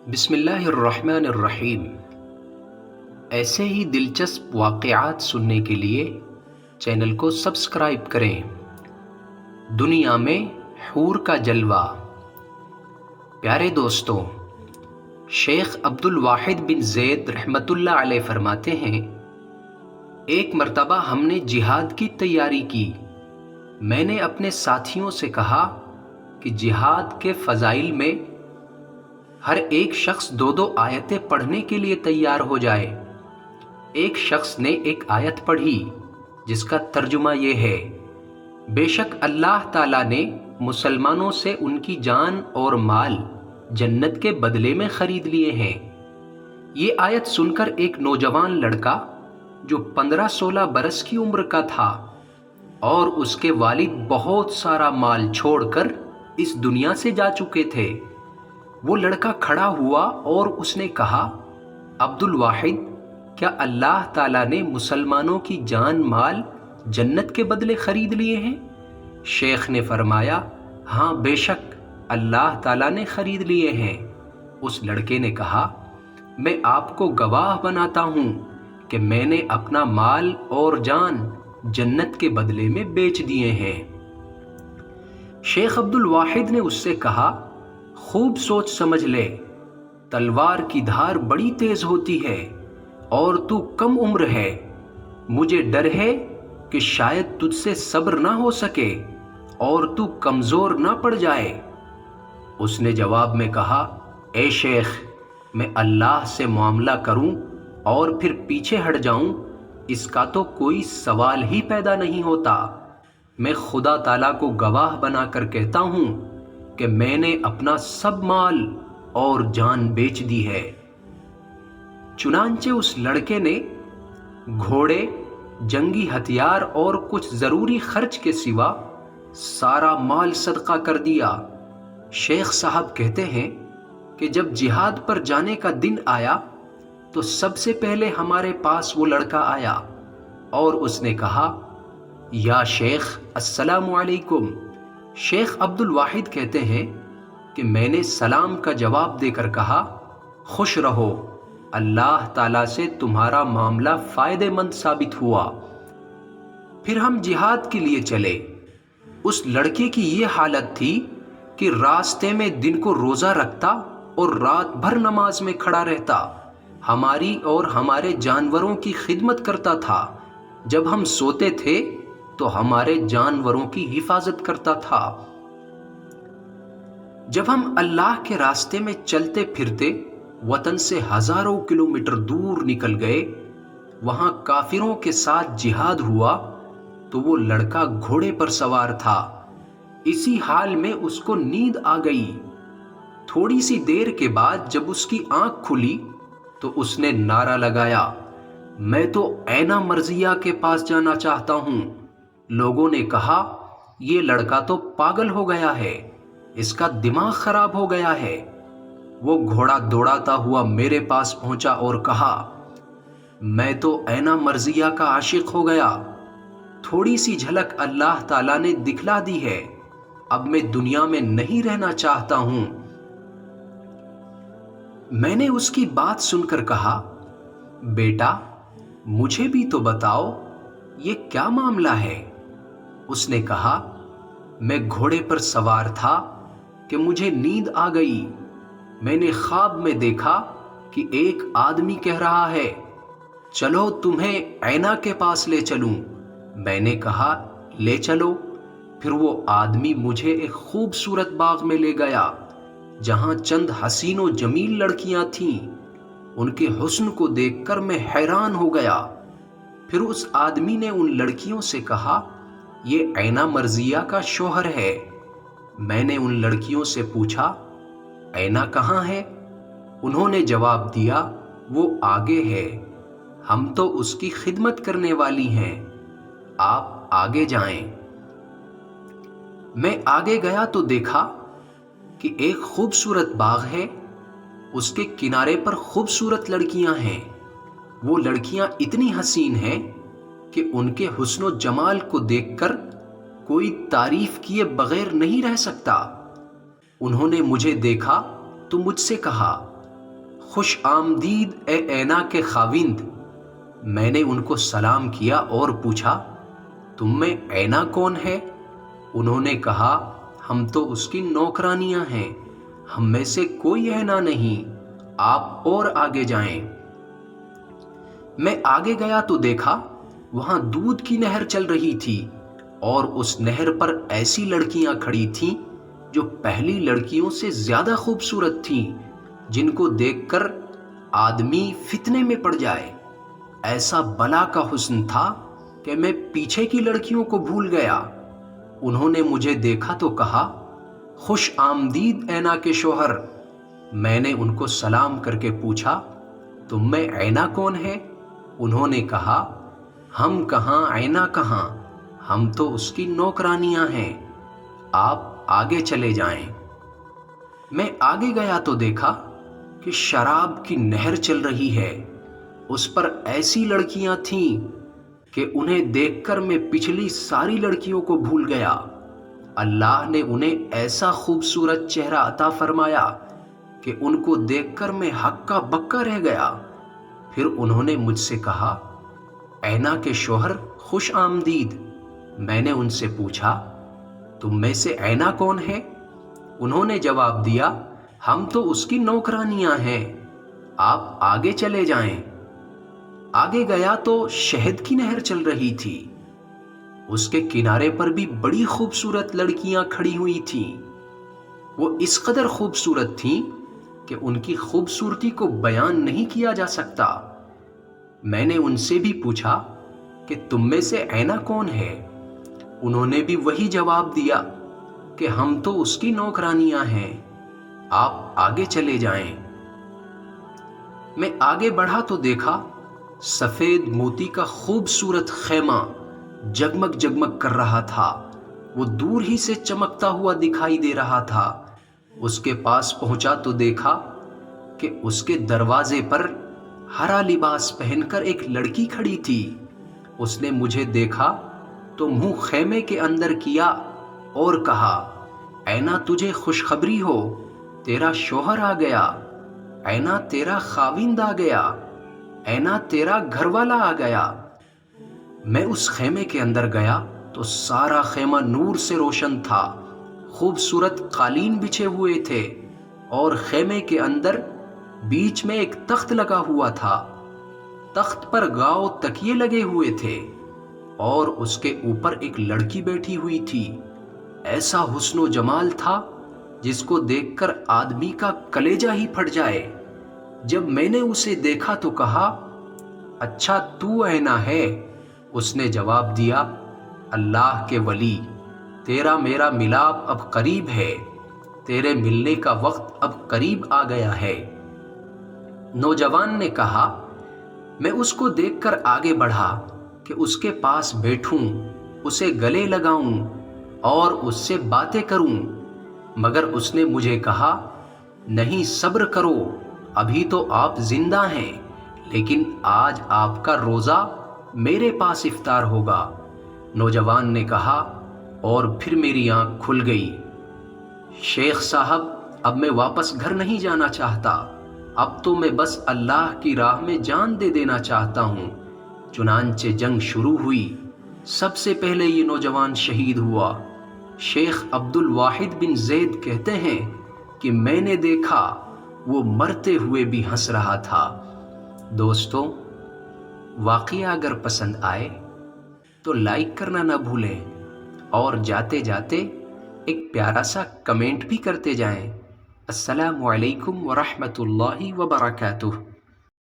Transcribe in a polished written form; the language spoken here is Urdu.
بسم اللہ الرحمن الرحیم۔ ایسے ہی دلچسپ واقعات سننے کے لیے چینل کو سبسکرائب کریں۔ دنیا میں حور کا جلوہ۔ پیارے دوستوں، شیخ عبد الواحد بن زید رحمۃ اللہ علیہ فرماتے ہیں، ایک مرتبہ ہم نے جہاد کی تیاری کی۔ میں نے اپنے ساتھیوں سے کہا کہ جہاد کے فضائل میں ہر ایک شخص 2 آیتیں پڑھنے کے لیے تیار ہو جائے۔ ایک شخص نے ایک آیت پڑھی جس کا ترجمہ یہ ہے، بے شک اللہ تعالیٰ نے مسلمانوں سے ان کی جان اور مال جنت کے بدلے میں خرید لیے ہیں۔ یہ آیت سن کر ایک نوجوان لڑکا جو 15-16 برس کی عمر کا تھا اور اس کے والد بہت سارا مال چھوڑ کر اس دنیا سے جا چکے تھے، وہ لڑکا کھڑا ہوا اور اس نے کہا، عبد الواحد، کیا اللہ تعالیٰ نے مسلمانوں کی جان مال جنت کے بدلے خرید لیے ہیں؟ شیخ نے فرمایا، ہاں بے شک اللہ تعالیٰ نے خرید لیے ہیں۔ اس لڑکے نے کہا، میں آپ کو گواہ بناتا ہوں کہ میں نے اپنا مال اور جان جنت کے بدلے میں بیچ دیے ہیں۔ شیخ عبد الواحد نے اس سے کہا، خوب سوچ سمجھ لے، تلوار کی دھار بڑی تیز ہوتی ہے اور تو کم عمر ہے، مجھے ڈر ہے کہ شاید تجھ سے صبر نہ ہو سکے اور تو کمزور نہ پڑ جائے۔ اس نے جواب میں کہا، اے شیخ، میں اللہ سے معاملہ کروں اور پھر پیچھے ہٹ جاؤں، اس کا تو کوئی سوال ہی پیدا نہیں ہوتا۔ میں خدا تعالیٰ کو گواہ بنا کر کہتا ہوں کہ میں نے اپنا سب مال اور جان بیچ دی ہے۔ چنانچہ اس لڑکے نے گھوڑے، جنگی ہتھیار اور کچھ ضروری خرچ کے سوا سارا مال صدقہ کر دیا۔ شیخ صاحب کہتے ہیں کہ جب جہاد پر جانے کا دن آیا تو سب سے پہلے ہمارے پاس وہ لڑکا آیا اور اس نے کہا، یا شیخ السلام علیکم۔ شیخ عبد الواحد کہتے ہیں کہ میں نے سلام کا جواب دے کر کہا، خوش رہو، اللہ تعالیٰ سے تمہارا معاملہ فائدہ مند ثابت ہوا۔ پھر ہم جہاد کے لیے چلے۔ اس لڑکے کی یہ حالت تھی کہ راستے میں دن کو روزہ رکھتا اور رات بھر نماز میں کھڑا رہتا، ہماری اور ہمارے جانوروں کی خدمت کرتا تھا، جب ہم سوتے تھے تو ہمارے جانوروں کی حفاظت کرتا تھا۔ جب ہم اللہ کے راستے میں چلتے پھرتے وطن سے ہزاروں کلومیٹر دور نکل گئے، وہاں کافروں کے ساتھ جہاد ہوا تو وہ لڑکا گھوڑے پر سوار تھا۔ اسی حال میں اس کو نیند آ گئی۔ تھوڑی سی دیر کے بعد جب اس کی آنکھ کھلی تو اس نے نعرہ لگایا، میں تو عینہ مرضیہ کے پاس جانا چاہتا ہوں۔ لوگوں نے کہا، یہ لڑکا تو پاگل ہو گیا ہے، اس کا دماغ خراب ہو گیا ہے۔ وہ گھوڑا دوڑاتا ہوا میرے پاس پہنچا اور کہا، میں تو عینہ مرضیہ کا عاشق ہو گیا، تھوڑی سی جھلک اللہ تعالیٰ نے دکھلا دی ہے، اب میں دنیا میں نہیں رہنا چاہتا ہوں۔ میں نے اس کی بات سن کر کہا، بیٹا مجھے بھی تو بتاؤ یہ کیا معاملہ ہے؟ اس نے کہا، میں گھوڑے پر سوار تھا کہ مجھے نیند آ گئی، میں نے خواب میں دیکھا کہ ایک آدمی کہہ رہا ہے، چلو تمہیں عینہ کے پاس لے چلوں۔ میں نے کہا، لے چلو۔ پھر وہ آدمی مجھے ایک خوبصورت باغ میں لے گیا جہاں چند حسین و جمیل لڑکیاں تھیں، ان کے حسن کو دیکھ کر میں حیران ہو گیا۔ پھر اس آدمی نے ان لڑکیوں سے کہا، یہ عینہ مرضیہ کا شوہر ہے۔ میں نے ان لڑکیوں سے پوچھا، عینہ کہاں ہے؟ انہوں نے جواب دیا، وہ آگے ہے، ہم تو اس کی خدمت کرنے والی ہیں، آپ آگے جائیں۔ میں آگے گیا تو دیکھا کہ ایک خوبصورت باغ ہے، اس کے کنارے پر خوبصورت لڑکیاں ہیں۔ وہ لڑکیاں اتنی حسین ہیں کہ ان کے حسن و جمال کو دیکھ کر کوئی تعریف کیے بغیر نہیں رہ سکتا۔ انہوں نے مجھے دیکھا تو مجھ سے کہا، خوش آمدید اے اینا کے خاوند۔ میں نے ان کو سلام کیا اور پوچھا تم میں اینا کون ہے؟ انہوں نے کہا ہم تو اس کی نوکرانیاں ہیں، ہم میں سے کوئی اینا نہیں، آپ اور آگے جائیں۔ میں آگے گیا تو دیکھا وہاں دودھ کی نہر چل رہی تھی اور اس نہر پر ایسی لڑکیاں کھڑی تھیں جو پہلی لڑکیوں سے زیادہ خوبصورت تھیں، جن کو دیکھ کر آدمی فتنے میں پڑ جائے۔ ایسا بلا کا حسن تھا کہ میں پیچھے کی لڑکیوں کو بھول گیا۔ انہوں نے مجھے دیکھا تو کہا خوش آمدید اینا کے شوہر۔ میں نے ان کو سلام کر کے پوچھا تم میں اینا کون ہے؟ انہوں نے کہا ہم کہاں اینا کہاں، ہم تو اس کی نوکرانیاں ہیں، آپ آگے چلے جائیں۔ میں آگے گیا تو دیکھا کہ شراب کی نہر چل رہی ہے، اس پر ایسی لڑکیاں تھیں کہ انہیں دیکھ کر میں پچھلی ساری لڑکیوں کو بھول گیا۔ اللہ نے انہیں ایسا خوبصورت چہرہ عطا فرمایا کہ ان کو دیکھ کر میں ہکا بکا رہ گیا۔ پھر انہوں نے مجھ سے کہا اینا کے شوہر خوش آمدید۔ میں نے ان سے پوچھا تم میں سے اینا کون ہے؟ انہوں نے جواب دیا ہم تو اس کی نوکرانیاں ہیں، آپ آگے چلے جائیں۔ آگے گیا تو شہد کی نہر چل رہی تھی، اس کے کنارے پر بھی بڑی خوبصورت لڑکیاں کھڑی ہوئی تھیں۔ وہ اس قدر خوبصورت تھیں کہ ان کی خوبصورتی کو بیان نہیں کیا جا سکتا۔ میں نے ان سے بھی پوچھا کہ تم میں سے اینا کون ہے؟ انہوں نے بھی وہی جواب دیا کہ ہم تو اس کی نوکرانیاں ہیں، آپ آگے چلے جائیں۔ میں آگے بڑھا تو دیکھا سفید موتی کا خوبصورت خیمہ جگمگ جگمگ کر رہا تھا، وہ دور ہی سے چمکتا ہوا دکھائی دے رہا تھا۔ اس کے پاس پہنچا تو دیکھا کہ اس کے دروازے پر ہرا لباس پہن کر ایک لڑکی کھڑی تھی۔ اس نے مجھے دیکھا تو منہ خیمے کے اندر کیا اور کہا اینا تجھے خوشخبری ہو، تیرا شوہر آ گیا، اینا تیرا خاوند آ گیا، اینا تیرا گھر والا آ گیا۔ میں اس خیمے کے اندر گیا تو سارا خیمہ نور سے روشن تھا، خوبصورت قالین بچھے ہوئے تھے اور خیمے کے اندر بیچ میں ایک تخت لگا ہوا تھا۔ تخت پر گاؤ تکیے لگے ہوئے تھے اور اس کے اوپر ایک لڑکی بیٹھی ہوئی تھی۔ ایسا حسن و جمال تھا جس کو دیکھ کر آدمی کا کلیجہ ہی پھٹ جائے۔ جب میں نے اسے دیکھا تو کہا اچھا تو اینا ہے؟ اس نے جواب دیا اللہ کے ولی، تیرا میرا ملاپ اب قریب ہے، تیرے ملنے کا وقت اب قریب آ گیا ہے۔ نوجوان نے کہا میں اس کو دیکھ کر آگے بڑھا کہ اس کے پاس بیٹھوں، اسے گلے لگاؤں اور اس سے باتیں کروں، مگر اس نے مجھے کہا نہیں صبر کرو، ابھی تو آپ زندہ ہیں، لیکن آج آپ کا روزہ میرے پاس افطار ہوگا۔ نوجوان نے کہا اور پھر میری آنکھ کھل گئی۔ شیخ صاحب اب میں واپس گھر نہیں جانا چاہتا، اب تو میں بس اللہ کی راہ میں جان دے دینا چاہتا ہوں۔ چنانچہ جنگ شروع ہوئی، سب سے پہلے یہ نوجوان شہید ہوا۔ شیخ عبد الواحد بن زید کہتے ہیں کہ میں نے دیکھا وہ مرتے ہوئے بھی ہنس رہا تھا۔ دوستو، واقعہ اگر پسند آئے تو لائک کرنا نہ بھولیں اور جاتے جاتے ایک پیارا سا کمنٹ بھی کرتے جائیں۔ السلام علیکم ورحمۃ اللہ وبرکاتہ۔